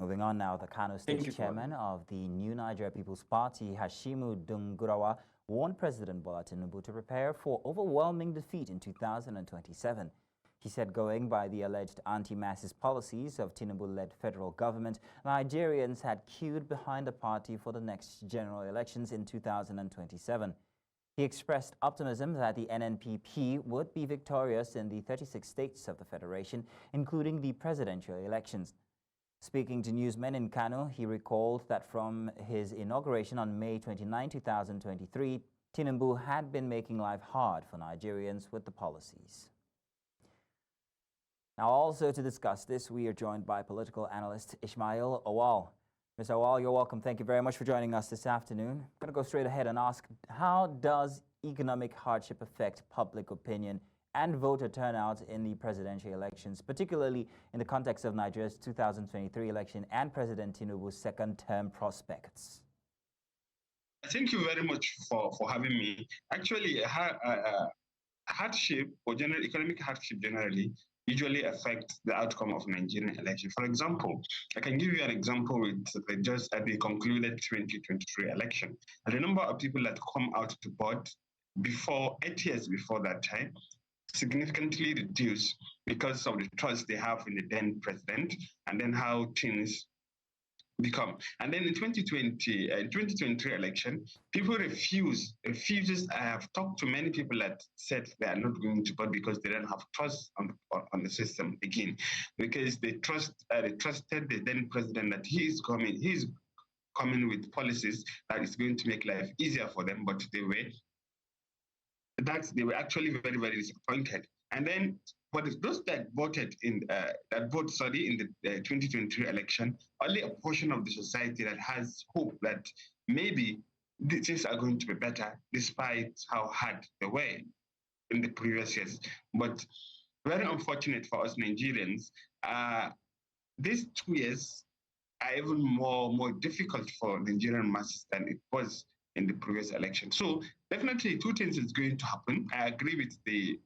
Moving on now, the Kano State Chairman of the New Nigeria People's Party, Hashimu Dungurawa, warned President Bola Tinubu to prepare for overwhelming defeat in 2027. He said going by the alleged anti-masses policies of Tinubu-led Federal Government, Nigerians had queued behind the party for the next general elections in 2027. He expressed optimism that the NNPP would be victorious in the 36 states of the Federation, including the presidential elections. Speaking to newsmen in Kano, he recalled that from his inauguration on May 29, 2023, Tinubu had been making life hard for Nigerians with the policies. Now, also to discuss this, we are joined by political analyst Ismail Auwal. Mr. Auwal, you're welcome. Thank you very much for joining us this afternoon. I'm going to go straight ahead and ask, how does economic hardship affect public opinion and voter turnout in the presidential elections, particularly in the context of Nigeria's 2023 election and President Tinubu's second-term prospects? Thank you very much for having me. Actually, hardship or economic hardship generally usually affects the outcome of Nigerian election. For example, I can give you an example with the concluded 2023 election. And the number of people that come out to vote 8 years before that time significantly reduced because of the trust they have in the then president and then how things become. And then in 2023 election, people refuses. I have talked to many people that said they are not going to vote because they don't have trust on the system again, because they trusted the then president that he's coming with policies that is going to make life easier for them, but they were actually very, very disappointed. And then, but those that voted in the 2023 election, only a portion of the society that has hope that maybe things are going to be better, despite how hard they were in the previous years. But very unfortunate for us Nigerians, these 2 years are even more difficult for Nigerian masses than it was in the previous election. So definitely two things is going to happen. I agree with the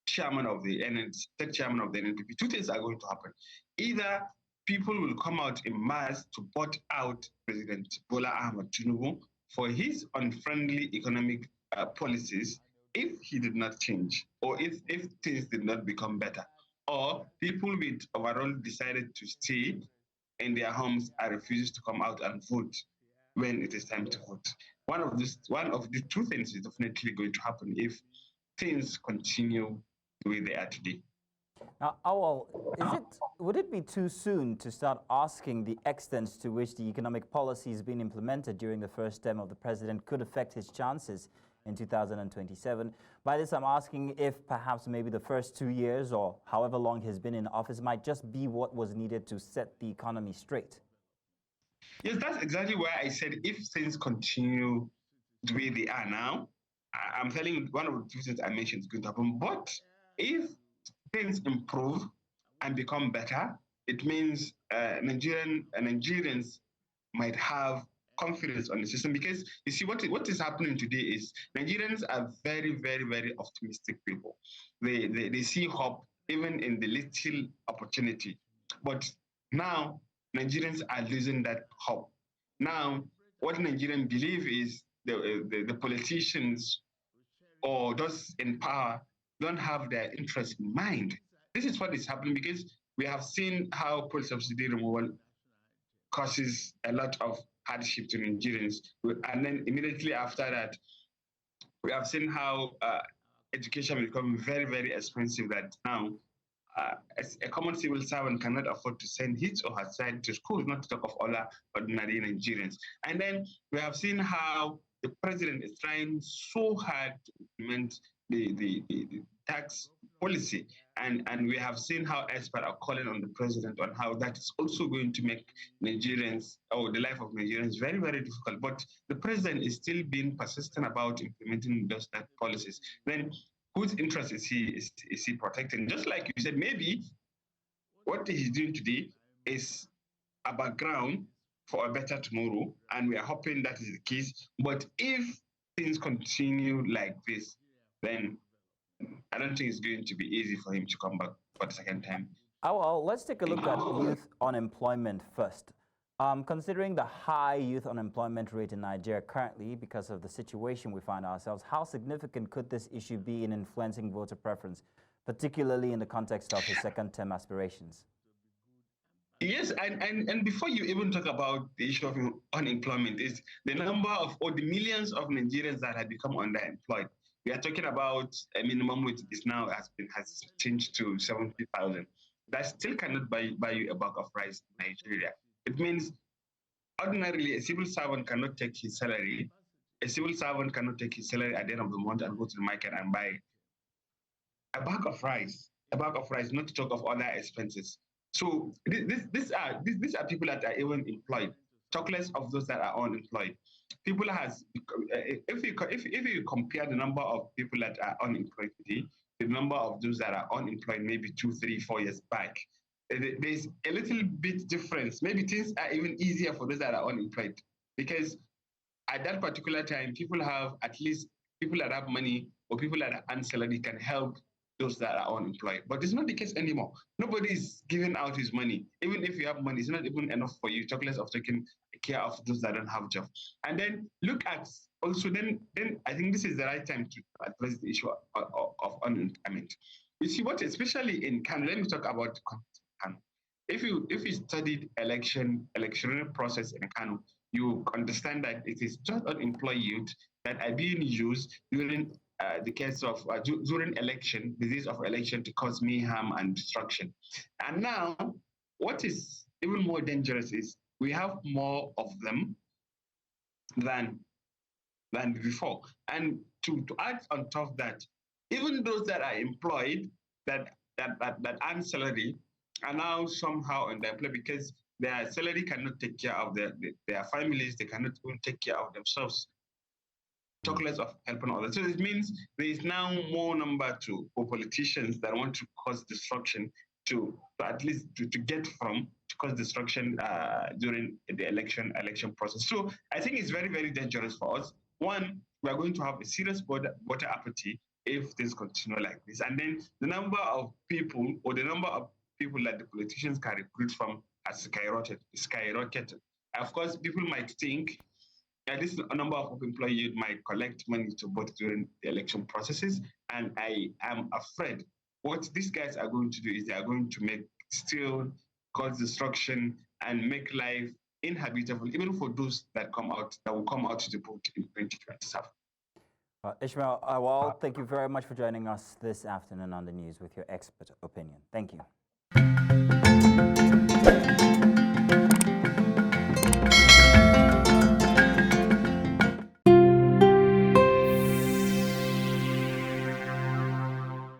chairman of the state chairman of the NNPP. Two things are going to happen. Either people will come out in mass to vote out President Bola Tinubu for his unfriendly economic policies if he did not change, or if things did not become better, or people with overall decided to stay in their homes and refuses to come out and vote when it is time to vote. One of the two things is definitely going to happen if things continue the way they are today. Now, Auwal, would it be too soon to start asking the extent to which the economic policies being implemented during the first term of the president could affect his chances in 2027? By this, I'm asking if perhaps maybe the first 2 years or however long he's been in office might just be what was needed to set the economy straight. Yes, that's exactly why I said if things continue the way they are now, I'm telling you, one of the two things I mentioned is going to happen. But if things improve and become better, it means Nigerians might have confidence on the system, because you see what is happening today is Nigerians are very, very, very optimistic people. They see hope even in the little opportunity. But now Nigerians are losing that hope. Now, what Nigerians believe is the politicians or those in power don't have their interest in mind. This is what is happening because we have seen how fuel subsidy removal causes a lot of hardship to Nigerians. And then immediately after that, we have seen how education become very, very expensive, that now a common civil servant cannot afford to send his or her child to school, not to talk of other ordinary Nigerians. And then we have seen how the president is trying so hard to implement the tax policy. And we have seen how experts are calling on the president on how that is also going to make Nigerians, or the life of Nigerians, very, very difficult. But the president is still being persistent about implementing those tax policies. Then whose interest is he protecting? Just like you said, maybe what he's doing today is a background for a better tomorrow, and we are hoping that is the case. But if things continue like this, then I don't think it's going to be easy for him to come back for the second time. Let's take a look at youth unemployment first. Considering the high youth unemployment rate in Nigeria currently because of the situation we find ourselves, how significant could this issue be in influencing voter preference, particularly in the context of his second-term aspirations? Yes, and before you even talk about the issue of unemployment, is the number of or the millions of Nigerians that have become underemployed. We are talking about a minimum wage is now has changed to 70,000. That still cannot buy you a bag of rice in Nigeria. It means ordinarily a civil servant cannot take his salary. A civil servant cannot take his salary at the end of the month and go to the market and buy a bag of rice. A bag of rice, not to talk of other expenses. So these are people that are even employed. Talk less of those that are unemployed. People has if you compare the number of people that are unemployed today, the number of those that are unemployed maybe 2, 3, 4 years back, there's a little bit difference. Maybe things are even easier for those that are unemployed because at that particular time, people have at least people that have money or people that are unsalaried can help those that are unemployed. But it's not the case anymore. Nobody is giving out his money. Even if you have money, it's not even enough for you, talk less of taking care of those that don't have jobs. And then look at also then I think this is the right time to address the issue of unemployment. You see what, especially in Kano, let me talk about Kano. If you studied electoral process in Kano, you understand that it is just unemployed youth that are being used during the case of during election, the days of election to cause mayhem and destruction. And now, what is even more dangerous is we have more of them than before. And to add on top of that, even those that are employed that earn salary are now somehow underemployed because their salary cannot take care of their families, they cannot even take care of themselves. Talk less of helping others. So it means there is now more number for politicians that want to cause destruction to at least to get from to cause destruction during the election process. So I think it's very, very dangerous for us. One, we are going to have a serious voter apathy if this continues like this. And then the number of people or the number of people that the politicians can recruit from has skyrocketed. Of course, people might think at least a number of employees might collect money to vote during the election processes. And I am afraid what these guys are going to do is they are going to cause destruction and make life inhabitable, even for those that will come out to the vote in 2027. Ismail Auwal, thank you very much for joining us this afternoon on the news with your expert opinion. Thank you.